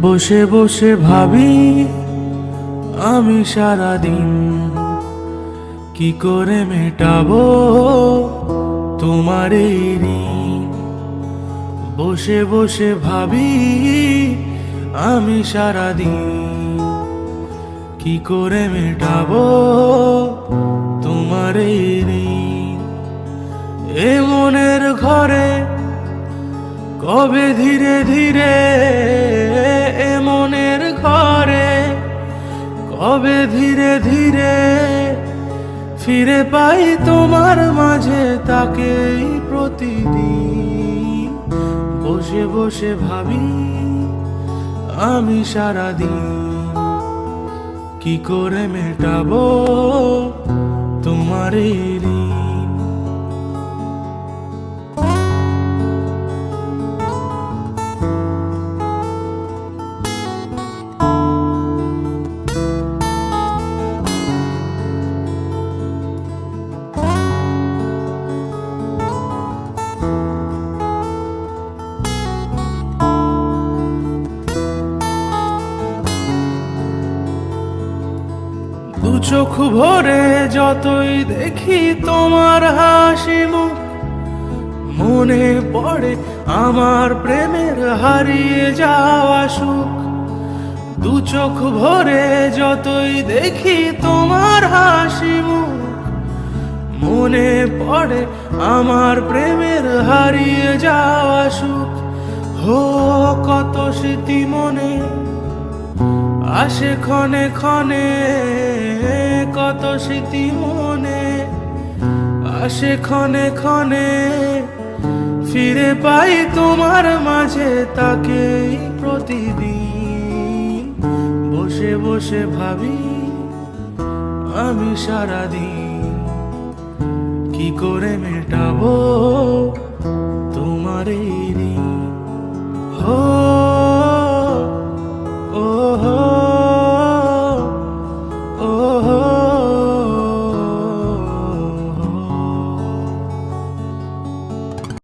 বসে বসে ভাবি আমি সারাদিন কি করে মেটাবো তোমার এই ঋণ। বসে বসে ভাবি আমি সারাদিন কি করে মেটাবো তোমার এই ঋণ। এ মনের ঘরে কবে ধীরে ধীরে, এ মনের ঘরে কবে ধীরে ধীরে ফিরে পাই তোমার মাঝে তাকেই প্রতিদিন। বসে বসে ভাবি আমি সারাদিন কি করে মেটাবো তোমার এই ঋণ। দু চোখ ভরে যতই দেখি তোমার হাসি মুখ, মনে পড়ে আমার প্রেমের হারিয়ে যাওয়া সুখ। দু চোখ ভরে যতই দেখি তোমার হাসি মুখ, মনে পড়ে আমার প্রেমের হারিয়ে যাওয়া সুখ। হো কত স্মৃতি মনে আসে ক্ষণে ক্ষণে, কত স্মৃতি মনে আসে ক্ষণে ক্ষণে ফিরে পাই তোমার মাঝে তাকেই প্রতিদিন। বসে বসে ভাবি আমি সারাদিন কি করে মেটাবো